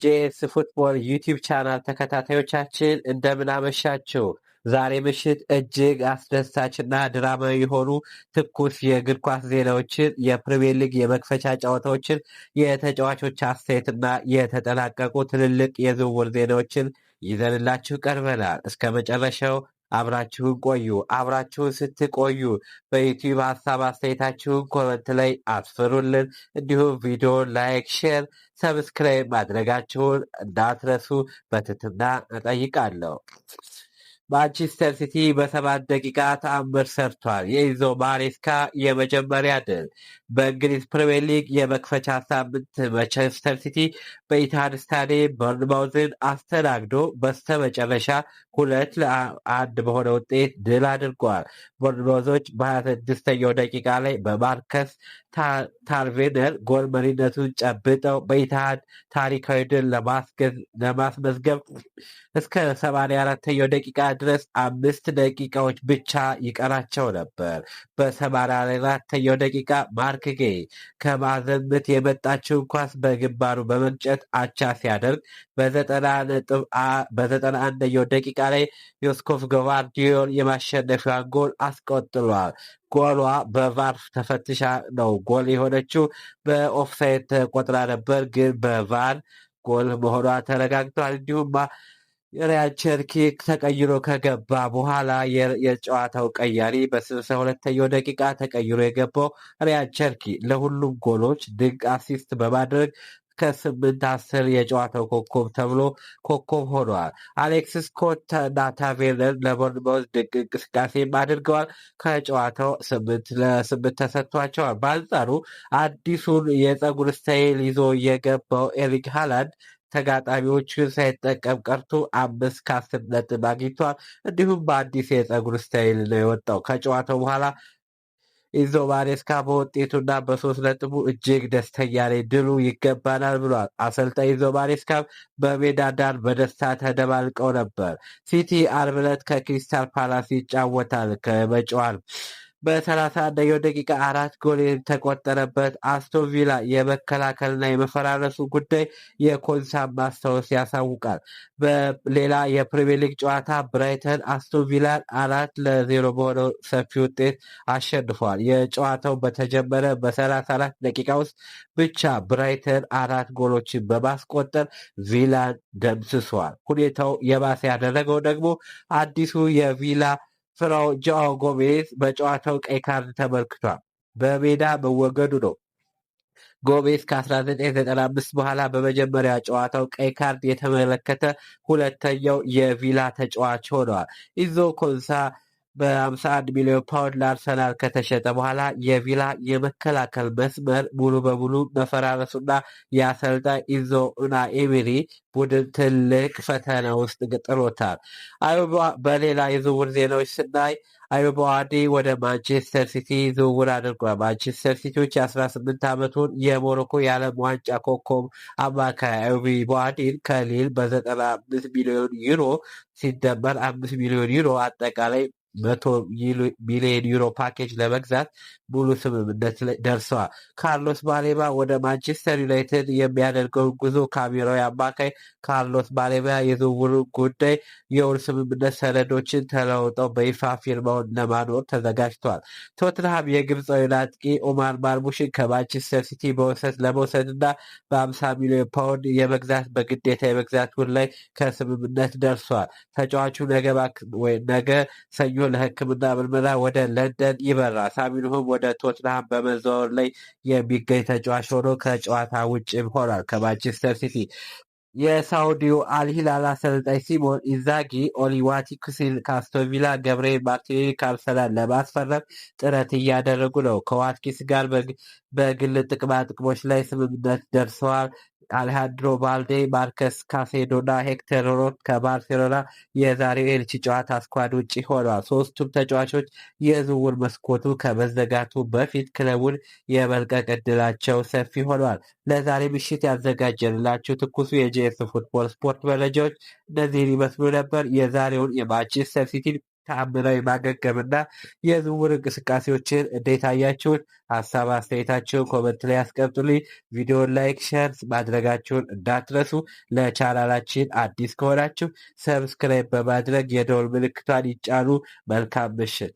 ጄኤስ ፉትቦል ዩቲዩብ ቻናል ተከታታዮቻችን እንደምን አመሻችሁ። ዛሬ ምሽት እጅግ አስደሳችና ድራማዊ የሆኑ ትኩስ የእግር ኳስ ዜናዎችን፣ የፕሪሚየር ሊግ የመክፈቻ ጨዋታዎችን፣ የተጫዋቾች አስተያየትና የተጠናቀቁ ትልልቅ የዝውውር ዜናዎችን ይዘንላችሁ ቀርበናል። እስከ መጨረሻው አብራችሁን ቆዩ። አብራችሁን ስትቆዩ በዩቲዩብ ሀሳብ አስተያየታችሁን ኮመንት ላይ አስፍሩልን። እንዲሁም ቪዲዮ ላይክ፣ ሼር፣ ሰብስክራይብ ማድረጋችሁን እንዳትረሱ በትህትና እጠይቃለሁ። ማንቸስተር ሲቲ በ7 ደቂቃ ተአምር ሰርቷል። የኢንዞ ማሬስካ የመጀመሪያ ድል። በእንግሊዝ ፕሪምየር ሊግ የመክፈቻ ሳምንት ማንቸስተር ሲቲ በኢትሃድ ስታዲየም ቦርንማውዝን አስተናግዶ በስተመጨረሻ 2-1 በሆነ ውጤት ድል አድርጓል። ቦርንማውዞች በ26ኛው ደቂቃ ላይ በማርከስ ታርቬነር ጎል መሪነቱን ጨብጠው በኢትሃድ ታሪካዊ ድል ለማስመዝገብ እስከ 84ኛው ደቂቃ ድረስ 5 ደቂቃዎች ብቻ ይቀራቸው ነበር። በ84ኛው ደቂቃ ማርክ ጌይ ከማዕዘን ምት የመጣችውን ኳስ በግንባሩ በመንጨት አቻ ሲያደርግ በ91ኛው ደቂቃ ላይ ዮስኮፍ ግቫርዲዮል የማሸነፊያን ጎል አስቆጥሯል። ጎሏ በቫር ተፈትሻ ነው ጎል የሆነችው። በኦፍሳይድ ተቆጥራ ነበር፣ ግን በቫር ጎል መሆኗ ተረጋግጧል። እንዲሁም ሪያን ቸርኪ ተቀይሮ ከገባ በኋላ የጨዋታው ቀያሪ በ62ኛው ደቂቃ ተቀይሮ የገባው ሪያን ቸርኪ ለሁሉም ጎሎች ድንቅ አሲስት በማድረግ ከ8-10 የጨዋታው ኮከብ ተብሎ ኮከብ ሆኗል። አሌክስ ስኮት እና ታቬርነር ለቦርንማውዝ ድንቅ እንቅስቃሴም አድርገዋል። ከጨዋታው 8-8 ተሰጥቷቸዋል። በአንጻሩ አዲሱን የፀጉር ስታይል ይዞ የገባው ኤሪክ ሃላንድ ተጋጣሚዎቹን ሳይጠቀም ቀርቶ 5 ከ10 ነጥብ አግኝቷል። እንዲሁም በአዲስ የፀጉር ስታይል ነው የወጣው። ከጨዋታው በኋላ ኢንዞ ማሬስካ በውጤቱና በ3 ነጥቡ እጅግ ደስተኛ ነኝ፣ ድሉ ይገባናል ብሏል። አሰልጣኝ ኢንዞ ማሬስካ በሜዳ ዳር በደስታ ተደባልቀው ነበር። ሲቲ ዓርብ ዕለት ከክሪስታል ፓላስ ይጫወታል። ከመጪው ዓርብ በ31ኛው ደቂቃ 4 ጎል የተቆጠረበት አስቶን ቪላ የመከላከልና የመፈራረሱ ጉዳይ የኮንሳን ማስታወስ ያሳውቃል። በሌላ የፕሪሚየር ሊግ ጨዋታ ብራይተን አስቶን ቪላን 4-0 በሆነ ሰፊ ውጤት አሸንፏል። የጨዋታው በተጀመረ በ34 ደቂቃ ውስጥ ብቻ ብራይተን 4 ጎሎችን በማስቆጠር ቪላን ደምስሷል። ሁኔታው የባሰ ያደረገው ደግሞ አዲሱ የቪላ ፍራው ጆአዎ ጎሜዝ በጨዋታው ቀይ ካርድ ተመልክቷል። በሜዳ መወገዱ ነው። ጎሜዝ ከ1995 በኋላ በመጀመሪያ ጨዋታው ቀይ ካርድ የተመለከተ ሁለተኛው የቪላ ተጫዋች ሆነዋል። ኢንዞ ኮንሳ በ51 ሚሊዮን ፓውንድ ለአርሰናል ከተሸጠ በኋላ የቪላ የመከላከል መስመር ሙሉ በሙሉ መፈራረሱና የአሰልጣኝ ኢንዞ ኡናይ ኤመሪ ቡድን ትልቅ ፈተና ውስጥ ጥሎታል። በሌላ የዝውውር ዜናዎች ስናይ አዩብ ዋዲ ወደ ማንቸስተር ሲቲ ዝውውር አድርጓል። ማንቸስተር ሲቲዎች የ18 ዓመቱን የሞሮኮ የዓለም ዋንጫ ኮከብ አማካይ አዩብ ዋዲን ከሊል በ95 ሚሊዮን ዩሮ ሲደመር 5 ሚሊዮን ዩሮ አጠቃላይ 100 ሚሊዮን ዩሮ ፓኬጅ ለመግዛት ሙሉ ስምምነት ደርሰዋል። ካርሎስ ባሌባ ወደ ማንቸስተር ዩናይትድ የሚያደርገውን ጉዞ ካሜራዊ አማካይ ካርሎስ ባሌባ የዝውውሩ ጉዳይ የውል ስምምነት ሰነዶችን ተለውጠው በይፋ ፊርማውን ለማኖር ተዘጋጅቷል። ቶትንሃም የግብፃዊውን አጥቂ ኦማር ማርሙሽን ከማንቸስተር ሲቲ በውሰት ለመውሰድና በ50 ሚሊዮን ፓውንድ የመግዛት በግዴታ የመግዛት ውል ላይ ከስምምነት ደርሷል። ተጫዋቹ ነገ ሰኞ ለሕክምና ምርመራ ወደ ለንደን ይበራል። ሳሚንሆም ወደ ቶትንሃም በመዘዋወር ላይ የሚገኝ ተጫዋች ሆኖ ከጨዋታ ውጭም ሆኗል። ከማንቸስተር ሲቲ የሳውዲው አልሂላል አሰልጣኝ ሲሞን ኢንዛጊ ኦሊ ዋትኪንስን ከአስቶን ቪላ፣ ገብርኤል ማርቲኔሊ ከአርሰናል ለማስፈረም ጥረት እያደረጉ ነው። ከዋትኪንስ ጋር በግል ጥቅማ ጥቅሞች ላይ ስምምነት ደርሰዋል። አሌሃንድሮ ባልዴ፣ ማርከስ ካሴዶ እና ሄክተር ሮት ከባርሴሎና የዛሬው ኤልቺ ጨዋታ ስኳድ ውጭ ሆነዋል። ሶስቱም ተጫዋቾች የዝውውር መስኮቱ ከመዘጋቱ በፊት ክለቡን የመልቀቅ ዕድላቸው ሰፊ ሆነዋል። ለዛሬ ምሽት ያዘጋጀንላችሁ ትኩሱ የጄኤስ ፉትቦል ስፖርት መረጃዎች እነዚህን ይመስሉ ነበር። የዛሬውን የማንቸስተር ሲቲ ተአምራዊ ማገገምና የዝውውር እንቅስቃሴዎችን እንዴት አያችሁት? ሀሳብ አስተያየታችሁን ኮመንት ላይ ያስቀምጡልኝ። ቪዲዮን ላይክ፣ ሼር ማድረጋችሁን እንዳትረሱ። ለቻናላችን አዲስ ከሆናችሁ ሰብስክራይብ በማድረግ የደወል ምልክቷን ይጫኑ። መልካም ምሽት።